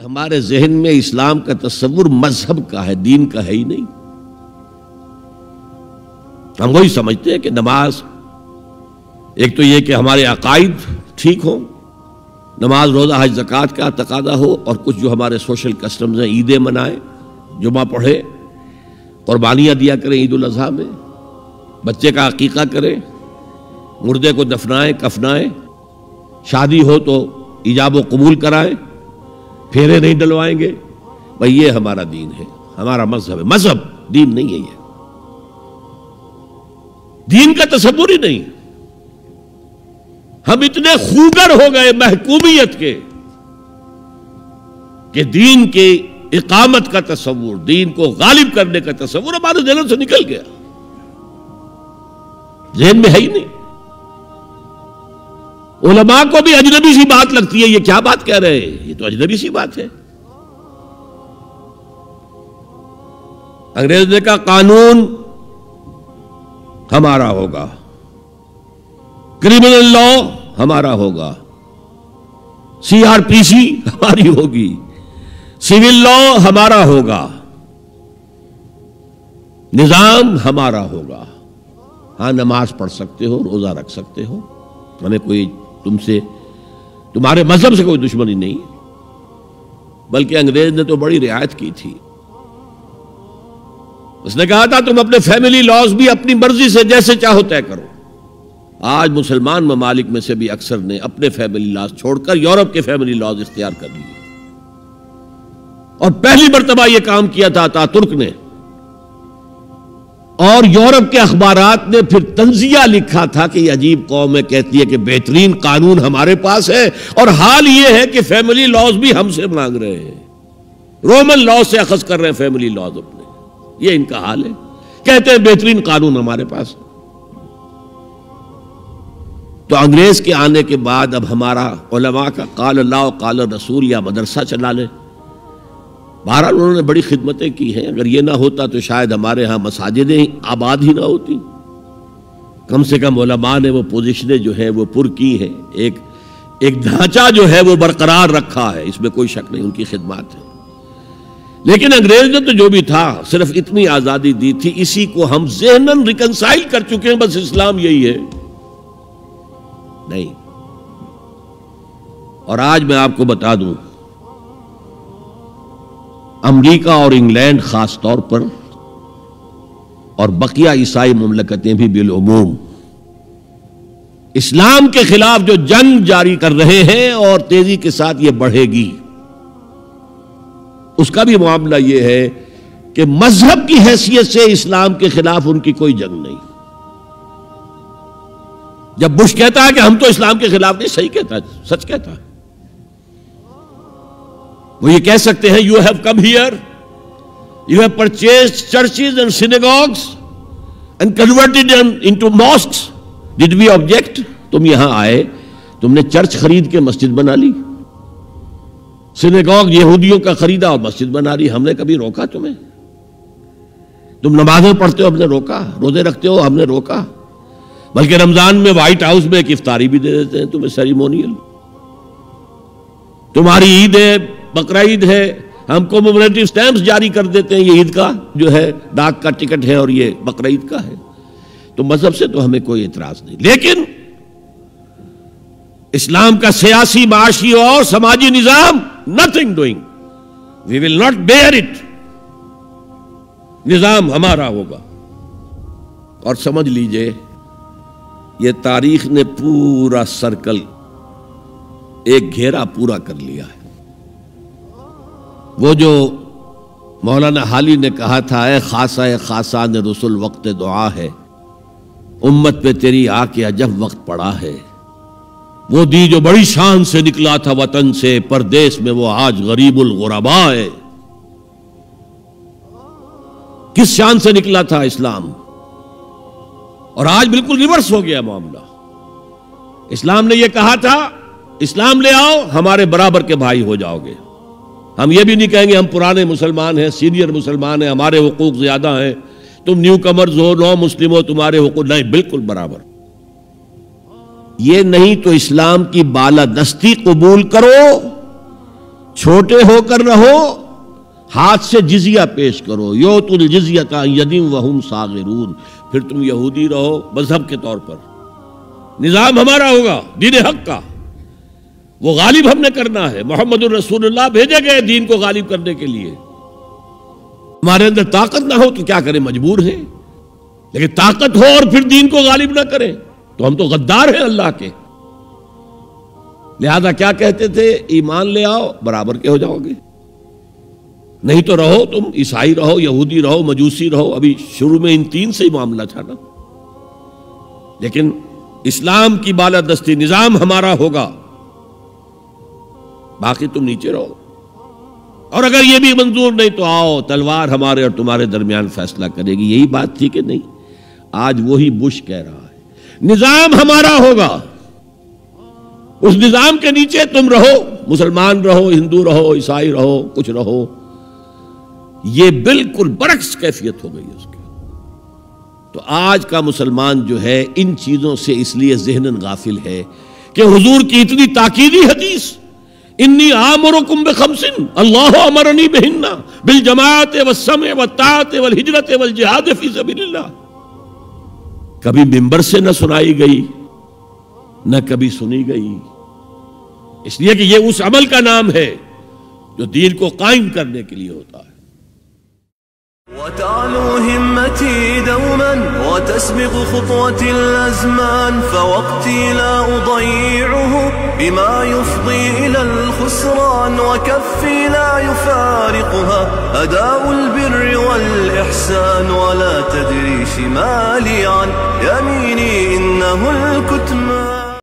ہمارے ذہن میں اسلام کا تصور مذہب کا ہے، دین کا ہے ہی نہیں۔ ہم وہی سمجھتے ہیں کہ نماز، ایک تو یہ کہ ہمارے عقائد ٹھیک ہوں، نماز روزہ حج زکوٰۃ کا تقاضا ہو، اور کچھ جو ہمارے سوشل کسٹمز ہیں، عیدیں منائیں، جمعہ پڑھے، قربانیاں دیا کریں عید الاضحیٰ میں، بچے کا عقیقہ کریں، مردے کو دفنائیں کفنائیں، شادی ہو تو ایجاب و قبول کرائیں، پھیرے نہیں ڈلوائیں گے۔ بھئی یہ ہمارا دین ہے، ہمارا مذہب ہے۔ مذہب دین نہیں ہے، یہ دین کا تصور ہی نہیں۔ ہم اتنے خوگر ہو گئے محکومیت کے کہ دین کی اقامت کا تصور، دین کو غالب کرنے کا تصور ہمارے ذہن سے نکل گیا، ذہن میں ہے ہی نہیں۔ علماء کو بھی اجنبی سی بات لگتی ہے، یہ کیا بات کہہ رہے ہیں، یہ تو اجنبی سی بات ہے۔ انگریز نے کہا قانون ہمارا ہوگا، کرمنل لا ہمارا ہوگا، CRPC ہماری ہوگی، سول لا ہمارا ہوگا، نظام ہمارا ہوگا۔ ہاں نماز پڑھ سکتے ہو، روزہ رکھ سکتے ہو، ہمیں کوئی تم سے، تمہارے مذہب سے کوئی دشمنی نہیں، بلکہ انگریز نے تو بڑی رعایت کی تھی۔ اس نے کہا تھا تم اپنے فیملی لاز بھی اپنی مرضی سے جیسے چاہو طے کرو۔ آج مسلمان ممالک میں سے بھی اکثر نے اپنے فیملی لاز چھوڑ کر یورپ کے فیملی لاز اختیار کر لیے، اور پہلی مرتبہ یہ کام کیا تھا ترک نے، اور یورپ کے اخبارات نے پھر تنزیہ لکھا تھا کہ یہ عجیب قوم ہے، کہتی ہے کہ بہترین قانون ہمارے پاس ہے، اور حال یہ ہے کہ فیملی لاز بھی ہم سے مانگ رہے ہیں، رومن لاز سے اخذ کر رہے ہیں فیملی لاز اپنے۔ یہ ان کا حال ہے، کہتے ہیں بہترین قانون ہمارے پاس۔ تو انگریز کے آنے کے بعد اب ہمارا علماء کا قال اللہ و قال رسول یا مدرسہ چلا لیں۔ بہرحال انہوں نے بڑی خدمتیں کی ہیں، اگر یہ نہ ہوتا تو شاید ہمارے ہاں مساجدیں آباد ہی نہ ہوتی۔ کم سے کم علماء نے وہ پوزیشنیں جو ہیں وہ پر کی ہیں، ایک ڈھانچہ جو ہے وہ برقرار رکھا ہے، اس میں کوئی شک نہیں، ان کی خدمات ہے۔ لیکن انگریز نے تو جو بھی تھا صرف اتنی آزادی دی تھی، اسی کو ہم ذہناً ریکنسائل کر چکے ہیں، بس اسلام یہی ہے نہیں۔ اور آج میں آپ کو بتا دوں، امریکہ اور انگلینڈ خاص طور پر، اور بقیہ عیسائی مملکتیں بھی بالعموم، اسلام کے خلاف جو جنگ جاری کر رہے ہیں، اور تیزی کے ساتھ یہ بڑھے گی، اس کا بھی معاملہ یہ ہے کہ مذہب کی حیثیت سے اسلام کے خلاف ان کی کوئی جنگ نہیں۔ جب بش کہتا ہے کہ ہم تو اسلام کے خلاف نہیں، صحیح کہتا ہے، سچ کہتا ہے۔ وہ یہ کہہ سکتے ہیں you have come here, you have purchased churches and synagogues and converted them into mosques. Did we object? تم یہاں آئے، تم نے چرچ خرید کے مسجد بنا لی، سینیگوگ یہودیوں کا خریدا اور مسجد بنا لی، ہم نے کبھی روکا تمہیں؟ تم نمازیں پڑھتے ہو، ہم نے روکا؟ روزے رکھتے ہو، ہم نے روکا؟ بلکہ رمضان میں وائٹ ہاؤس میں ایک افطاری بھی دے دیتے ہیں تمہیں، سیریمونیل۔ تمہاری عید ہے، بقرہ عید ہے، ہم کو میموریٹو سٹیمپس جاری کر دیتے ہیں، یہ عید کا جو ہے ڈاک کا ٹکٹ ہے اور یہ بقرہ عید کا ہے۔ تو مذہب سے تو ہمیں کوئی اعتراض نہیں، لیکن اسلام کا سیاسی، معاشی اور سماجی نظام nothing doing, we will not bear it، نظام ہمارا ہوگا۔ اور سمجھ لیجئے یہ تاریخ نے پورا سرکل، ایک گھیرا پورا کر لیا ہے۔ وہ جو مولانا حالی نے کہا تھا، اے خاصہ خاصان رسول وقت دعا ہے، امت پہ تیری آ کے عجب وقت پڑا ہے، وہ دی جو بڑی شان سے نکلا تھا وطن سے، پردیس میں وہ آج غریب الغرباء ہے۔ کس شان سے نکلا تھا اسلام، اور آج بالکل ریورس ہو گیا معاملہ۔ اسلام نے یہ کہا تھا اسلام لے آؤ، ہمارے برابر کے بھائی ہو جاؤ گے۔ ہم یہ بھی نہیں کہیں گے ہم پرانے مسلمان ہیں، سینئر مسلمان ہیں، ہمارے حقوق زیادہ ہیں، تم نیو کمرز ہو، نو مسلم ہو، تمہارے حقوق نہیں، بالکل برابر۔ یہ نہیں تو اسلام کی بالادستی قبول کرو چھوٹے ہو کر رہو، ہاتھ سے جزیہ پیش کرو، یوت الجزیۃ عن ید وہم صاغرون، پھر تم یہودی رہو مذہب کے طور پر، نظام ہمارا ہوگا دین حق کا، وہ غالب ہم نے کرنا ہے، محمد الرسول اللہ بھیجے گئے دین کو غالب کرنے کے لیے، ہمارے اندر طاقت نہ ہو تو کیا کریں، مجبور ہیں، لیکن طاقت ہو اور پھر دین کو غالب نہ کریں تو ہم تو غدار ہیں اللہ کے۔ لہذا کیا کہتے تھے، ایمان لے آؤ برابر کے ہو جاؤ گے، نہیں تو رہو تم عیسائی رہو، یہودی رہو، مجوسی رہو۔ ابھی شروع میں ان تین سے ہی معاملہ تھا نا، لیکن اسلام کی بالادستی، نظام ہمارا ہوگا، باقی تم نیچے رہو، اور اگر یہ بھی منظور نہیں تو آؤ تلوار ہمارے اور تمہارے درمیان فیصلہ کرے گی۔ یہی بات تھی کہ نہیں؟ آج وہی بش کہہ رہا ہے نظام ہمارا ہوگا، اس نظام کے نیچے تم رہو، مسلمان رہو، ہندو رہو، عیسائی رہو، کچھ رہو۔ یہ بالکل برعکس کیفیت ہو گئی اس کی۔ تو آج کا مسلمان جو ہے ان چیزوں سے اس لیے ذہناً غافل ہے کہ حضور کی اتنی تاکیدی حدیث، انی آمرکم بخمس اللہ امرنی بہن بالجماعت والسمع والطاعت والہجرت والجہاد فی سبیل اللہ، کبھی ممبر سے نہ سنائی گئی نہ کبھی سنی گئی، اس لیے کہ یہ اس عمل کا نام ہے جو دین کو قائم کرنے کے لیے ہوتا ہے۔ وتعلو همتي دوما وتسبق خطوتي الأزمان، فوقتي لا أضيعه بما يفضي إلى الخسران، وكفي لا يفارقها أداء البر والإحسان، ولا تدري شمالي عن يميني إنه الكتمان.